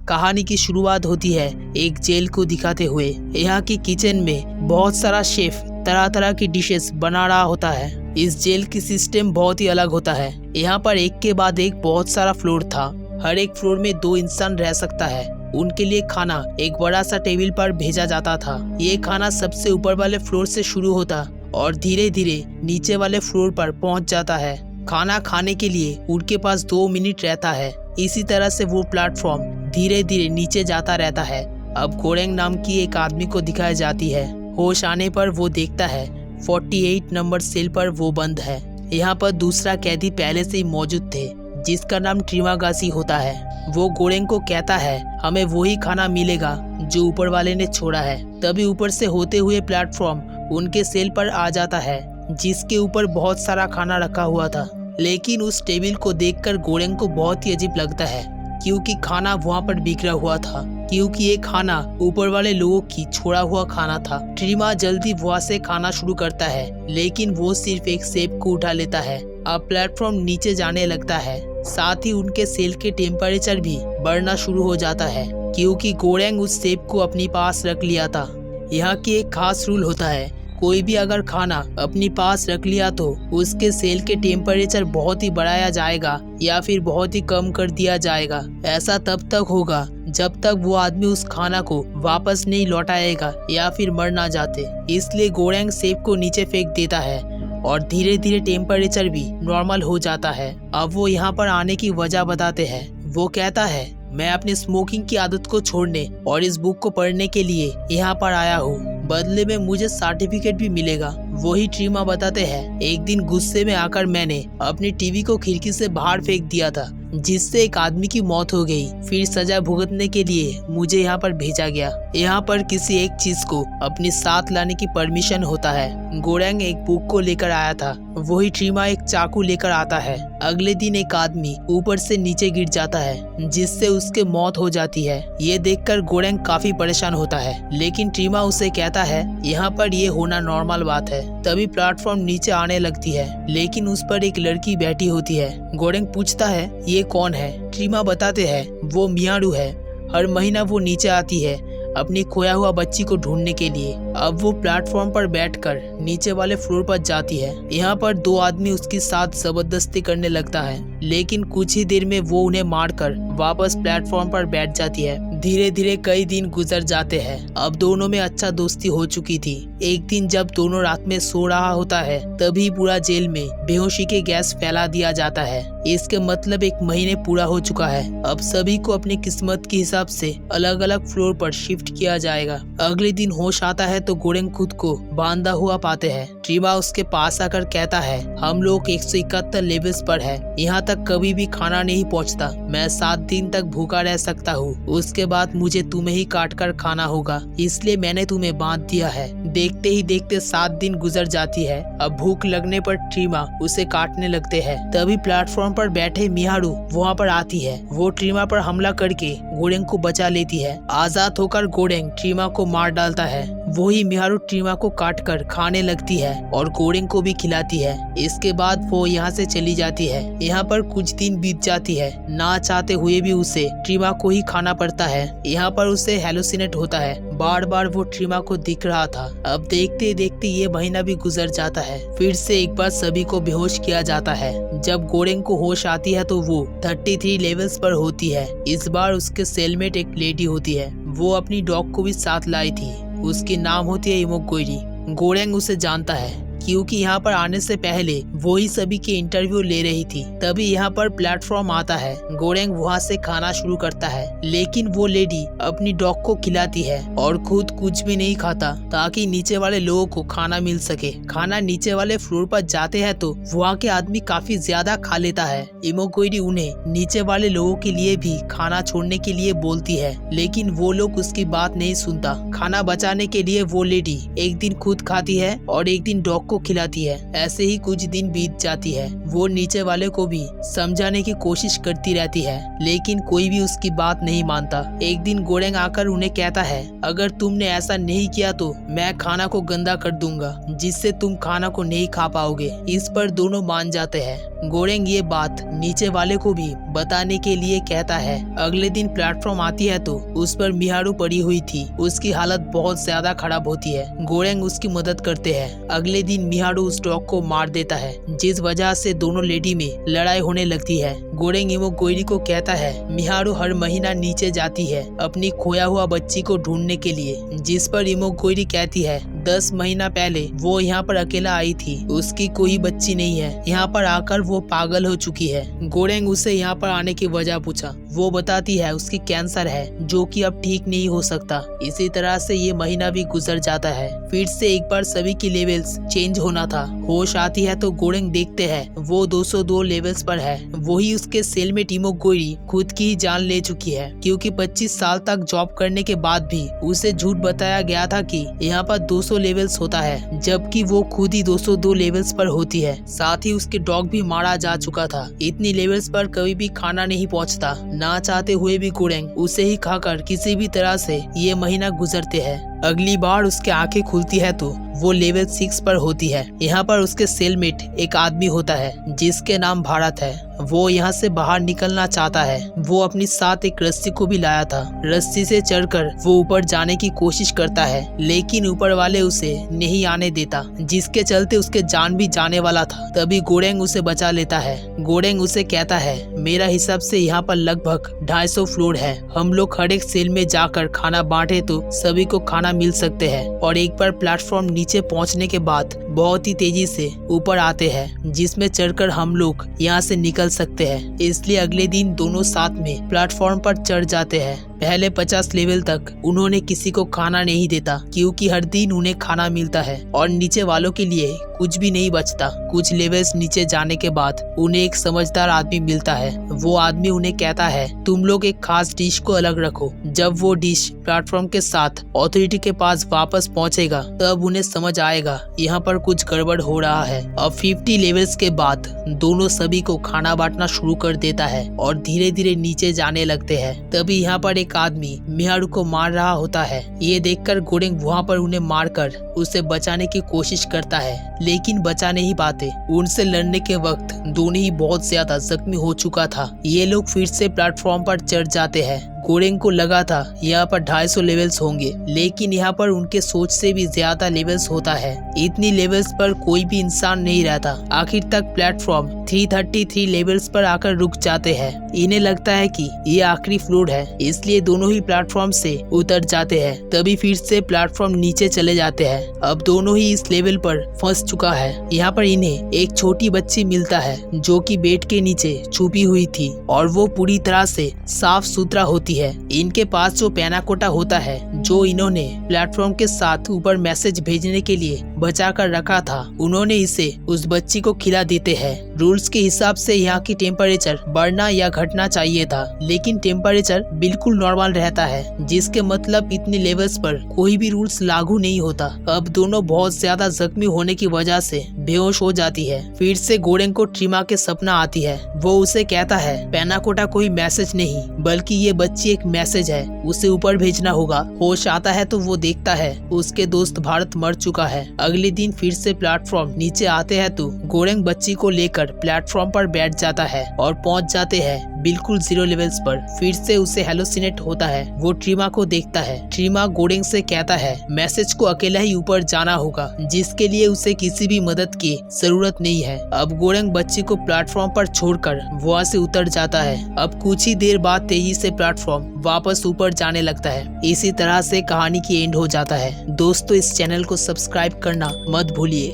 कहानी की शुरुआत होती है एक जेल को दिखाते हुए। यहाँ की किचन में बहुत सारा शेफ तरह तरह की डिशेस बना रहा होता है। इस जेल की सिस्टम बहुत ही अलग होता है। यहाँ पर एक के बाद एक बहुत सारा फ्लोर था। हर एक फ्लोर में 2 इंसान रह सकता है। उनके लिए खाना एक बड़ा सा टेबल पर भेजा जाता था। ये खाना सबसे ऊपर वाले फ्लोर से शुरू होता और धीरे धीरे नीचे वाले फ्लोर पर पहुंच जाता है। खाना खाने के लिए उनके पास 2 मिनट रहता है। इसी तरह से वो प्लेटफॉर्म धीरे धीरे नीचे जाता रहता है। अब गोरेंग नाम की एक आदमी को दिखाई जाती है। होश आने पर वो देखता है 48 नंबर सेल पर वो बंद है। यहाँ पर दूसरा कैदी पहले से ही मौजूद थे जिसका नाम ट्रिमागासी होता है। वो गोरेंग को कहता है हमें वही खाना मिलेगा जो ऊपर वाले ने छोड़ा है। तभी ऊपर से होते हुए प्लेटफॉर्म उनके सेल पर आ जाता है जिसके ऊपर बहुत सारा खाना रखा हुआ था। लेकिन उस टेबल को देखकर गोरेंग को बहुत ही अजीब लगता है क्योंकि खाना वहाँ पर बिखरा हुआ था, क्योंकि ये खाना ऊपर वाले लोगों की छोड़ा हुआ खाना था। ट्रिमा जल्दी वहाँ से खाना शुरू करता है लेकिन वो सिर्फ एक सेब को उठा लेता है। अब प्लेटफॉर्म नीचे जाने लगता है। साथ ही उनके सेल के टेम्परेचर भी बढ़ना शुरू हो जाता है क्योंकि गोरेंग उस सेब को अपनी पास रख लिया था। यहाँ की एक खास रूल होता है, कोई भी अगर खाना अपनी पास रख लिया तो उसके सेल के टेम्परेचर बहुत ही बढ़ाया जाएगा या फिर बहुत ही कम कर दिया जाएगा। ऐसा तब तक होगा जब तक वो आदमी उस खाना को वापस नहीं लौटाएगा या फिर मर ना जाते। इसलिए गोरेंग सेब को नीचे फेंक देता है और धीरे धीरे टेम्परेचर भी नॉर्मल हो जाता है। अब वो यहाँ पर आने की वजह बताते हैं। वो कहता है मैं अपनी स्मोकिंग की आदत को छोड़ने और इस बुक को पढ़ने के लिए यहाँ पर आया हूँ। बदले में मुझे सर्टिफिकेट भी मिलेगा। वही ट्रिमा बताते हैं एक दिन गुस्से में आकर मैंने अपनी टीवी को खिड़की से बाहर फेंक दिया था जिससे एक आदमी की मौत हो गई। फिर सजा भुगतने के लिए मुझे यहाँ पर भेजा गया। यहाँ पर किसी एक चीज को अपने साथ लाने की परमिशन होता है। गोरेंग एक बुक को लेकर आया था। वही ट्रिमा एक चाकू लेकर आता है। अगले दिन एक आदमी ऊपर से नीचे गिर जाता है जिससे उसके मौत हो जाती है। ये देखकर गोरेंग काफी परेशान होता है लेकिन ट्रिमा उसे कहता है यहाँ पर ये होना नॉर्मल बात है। तभी प्लेटफॉर्म नीचे आने लगती है लेकिन उस पर एक लड़की बैठी होती है। गोरेंग पूछता है ये कौन है? ट्रिमा बताते हैं वो मियारू है। हर महीना वो नीचे आती है अपनी खोया हुआ बच्ची को ढूंढने के लिए। अब वो प्लेटफॉर्म पर बैठकर नीचे वाले फ्लोर पर जाती है। यहाँ पर 2 आदमी उसके साथ जबरदस्ती करने लगता है लेकिन कुछ ही देर में वो उन्हें मारकर वापस प्लेटफॉर्म पर बैठ जाती है। धीरे धीरे कई दिन गुजर जाते हैं। अब दोनों में अच्छा दोस्ती हो चुकी थी। एक दिन जब दोनों रात में सो रहा होता है तभी पूरा जेल में बेहोशी के गैस फैला दिया जाता है। इसके मतलब 1 महीने पूरा हो चुका है। अब सभी को अपनी किस्मत के हिसाब से अलग अलग फ्लोर पर शिफ्ट किया जाएगा। अगले दिन होश आता है तो गोरेंग खुद को बांधा हुआ पाते हैं। ट्रिमा उसके पास आकर कहता है हम लोग 171 लेवल्स पर है। यहाँ तक कभी भी खाना नहीं पहुँचता। मैं 7 दिन तक भूखा रह सकता हूँ। उसके बाद मुझे तुम्हें ही काट कर खाना होगा, इसलिए मैंने तुम्हें बांध दिया है। देखते ही देखते 7 दिन गुजर जाती है। अब भूख लगने पर ट्रिमा उसे काटने लगते हैं। तभी प्लेटफॉर्म पर बैठे मिहारू वहाँ पर आती है। वो ट्रिमा पर हमला करके गोरेंग को बचा लेती है। आजाद होकर गोरेंग ट्रिमा को मार डालता है। वही मिहारू ट्रिमा को काटकर खाने लगती है और गोरेंग को भी खिलाती है। इसके बाद वो यहाँ से चली जाती है। यहाँ पर कुछ दिन बीत जाती है। ना चाहते हुए भी उसे ट्रिमा को ही खाना पड़ता है। यहाँ पर उसे हेलुसिनेट होता है। बार बार वो ट्रिमा को दिख रहा था। अब देखते देखते ये महीना भी गुजर जाता है। फिर से एक बार सभी को बेहोश किया जाता है। जब गोरेंग को होश आती है तो वो 33 लेवल्स पर होती है। इस बार उसके सेलमेट एक लेडी होती है। वो अपनी डॉग को भी साथ लाई थी। उसकी नाम होती है इमोगोरी। गोरेंग उसे जानता है क्योंकि यहाँ पर आने से पहले वो ही सभी के इंटरव्यू ले रही थी। तभी यहाँ पर प्लेटफॉर्म आता है। गोरेंग वहाँ से खाना शुरू करता है लेकिन वो लेडी अपनी डॉग को खिलाती है और खुद कुछ भी नहीं खाता ताकि नीचे वाले लोगों को खाना मिल सके। खाना नीचे वाले फ्लोर पर जाते हैं तो वहाँ के आदमी काफी ज्यादा खा लेता है। इमोगोरी उन्हें नीचे वाले लोगों के लिए भी खाना छोड़ने के लिए बोलती है लेकिन वो लोग उसकी बात नहीं सुनता। खाना बचाने के लिए वो लेडी एक दिन खुद खाती है और एक दिन डॉग को खिलाती है। ऐसे ही कुछ दिन बीत जाती है। वो नीचे वाले को भी समझाने की कोशिश करती रहती है लेकिन कोई भी उसकी बात नहीं मानता। एक दिन गोरेंग आकर उन्हें कहता है अगर तुमने ऐसा नहीं किया तो मैं खाना को गंदा कर दूंगा जिससे तुम खाना को नहीं खा पाओगे। इस पर दोनों मान जाते हैं। गोरेंग ये बात नीचे वाले को भी बताने के लिए कहता है। अगले दिन प्लेटफॉर्म आती है तो उस पर मिहारू पड़ी हुई थी। उसकी हालत बहुत ज्यादा खराब होती है। गोरेंग उसकी मदद करते हैं। अगले दिन मिहारू उस डॉग को मार देता है, जिस वजह से दोनों लेडी में लड़ाई होने लगती है। गोरेंग इमोगोरी को कहता है मिहारू हर महीना नीचे जाती है अपनी खोया हुआ बच्ची को ढूंढने के लिए, जिस पर इमोगोरी कहती है 10 महीना पहले वो यहाँ पर अकेला आई थी, उसकी कोई बच्ची नहीं है, यहाँ पर आकर वो पागल हो चुकी है। गोरेंग उसे यहाँ पर आने की वजह पूछा। वो बताती है उसकी कैंसर है जो कि अब ठीक नहीं हो सकता। इसी तरह से ये महीना भी गुजर जाता है। फिर से एक बार सभी की लेवल्स चेंज होना था। होश आती है तो गोरेंग देखते हैं वो 202 लेवल्स पर है। वही उसके सेलमेट इमोगोरी खुद की ही जान ले चुकी है, क्योंकि 25 साल तक जॉब करने के बाद भी उसे झूठ बताया गया था कि यहाँ पर 200 लेवल्स होता है, जबकि वो खुद ही 202 लेवल्स पर होती है। साथ ही उसके डॉग भी मारा जा चुका था। इतनी लेवल्स पर कभी भी खाना नहीं पहुंचता। ना चाहते हुए भी गोरेंग उसे ही खाकर किसी भी तरह से ये महीना गुजरते हैं। अगली बार उसके आंखें खुलती है तो वो लेवल 6 पर होती है। यहाँ पर उसके सेलमेट एक आदमी होता है जिसके नाम भारत है। वो यहाँ से बाहर निकलना चाहता है। वो अपनी साथ एक रस्सी को भी लाया था। रस्सी से चढ़कर वो ऊपर जाने की कोशिश करता है, लेकिन ऊपर वाले उसे नहीं आने देता, जिसके चलते उसके जान भी जाने वाला था। तभी गोरेंग उसे बचा लेता है। गोरेंग उसे कहता है मेरा हिसाब से यहाँ पर लगभग 250 फ्लोर है। हम लोग हर एक सेल में जाकर खाना बांटे तो सभी को खाना मिल सकते हैं। और एक बार प्लेटफॉर्म नीचे पहुंचने के बाद बहुत ही तेजी से ऊपर आते हैं, जिसमें चढ़कर हम लोग यहाँ से निकल सकते हैं। इसलिए अगले दिन दोनों साथ में प्लेटफॉर्म पर चढ़ जाते हैं। पहले 50 लेवल तक उन्होंने किसी को खाना नहीं देता, क्योंकि हर दिन उन्हें खाना मिलता है और नीचे वालों के लिए कुछ भी नहीं बचता। कुछ लेवल्स नीचे जाने के बाद उन्हें एक समझदार आदमी मिलता है। वो आदमी उन्हें कहता है तुम लोग एक खास डिश को अलग रखो। जब वो डिश प्लेटफॉर्म के साथ अथॉरिटी के पास वापस पहुंचेगा तब उन्हें समझ आएगा यहाँ पर कुछ गड़बड़ हो रहा है। अब 50 लेवल्स के बाद दोनों सभी को खाना बांटना शुरू कर देता है और धीरे धीरे नीचे जाने लगते हैं। तभी यहाँ पर एक आदमी मिहारू को मार रहा होता है। ये देखकर गोरेंग वहाँ पर उन्हें मारकर उसे बचाने की कोशिश करता है, लेकिन बचा नहीं पाते। उनसे लड़ने के वक्त दोनों ही बहुत ज्यादा जख्मी हो चुका था। ये लोग फिर से प्लेटफॉर्म पर चढ़ जाते हैं। गोरेंग को लगा था यहाँ पर 250 लेवल्स होंगे, लेकिन यहाँ पर उनके सोच से भी ज्यादा लेवल्स होता है। इतनी लेवल्स पर कोई भी इंसान नहीं रहता। आखिर तक प्लेटफॉर्म 333 लेवल्स पर आकर रुक जाते हैं। इन्हें लगता है कि ये आखिरी फ्लोर है, इसलिए दोनों ही प्लेटफॉर्म से उतर जाते हैं। तभी फिर से प्लेटफॉर्म नीचे चले जाते हैं। अब दोनों ही इस लेवल पर फंस चुका है। यहाँ पर इन्हें एक छोटी बच्ची मिलता है जो कि बेड के नीचे छुपी हुई थी और वो पूरी तरह से साफ सुथरा होती है। इनके पास जो पैनाकोटा होता है जो इन्होंने प्लेटफॉर्म के साथ ऊपर मैसेज भेजने के लिए बचा कर रखा था, उन्होंने इसे उस बच्ची को खिला देते हैं। रूल्स के हिसाब से यहाँ की टेम्परेचर बढ़ना या घटना चाहिए था, लेकिन टेम्परेचर बिल्कुल नॉर्मल रहता है, जिसके मतलब इतनी लेवल्स पर कोई भी रूल्स लागू नहीं होता। अब दोनों बहुत ज्यादा जख्मी होने की वजह से बेहोश हो जाती है। फिर से गोरेंग को ट्रिमा के सपना आती है। वो उसे कहता है पैनाकोटा कोई मैसेज नहीं बल्कि ये बच्ची एक मैसेज है, उसे ऊपर भेजना होगा। होश आता है तो वो देखता है उसके दोस्त भारत मर चुका है। अगले दिन फिर से प्लेटफॉर्म नीचे आते हैं तो गोरेंग बच्ची को लेकर प्लेटफॉर्म पर बैठ जाता है और पहुंच जाते हैं बिल्कुल 0 लेवल्स पर। फिर से उसे हेलोसिनेट होता है। वो ट्रिमा को देखता है। ट्रिमा गोरेंग से कहता है मैसेज को अकेला ही ऊपर जाना होगा, जिसके लिए उसे किसी भी मदद की जरूरत नहीं है। अब गोरेंग बच्ची को प्लेटफॉर्म पर छोड़कर वहाँ से उतर जाता है। अब कुछ ही देर बाद तेजी से प्लेटफॉर्म वापस ऊपर जाने लगता है। इसी तरह से कहानी की एंड हो जाता है। दोस्तों इस चैनल को सब्सक्राइब करना मत भूलिए।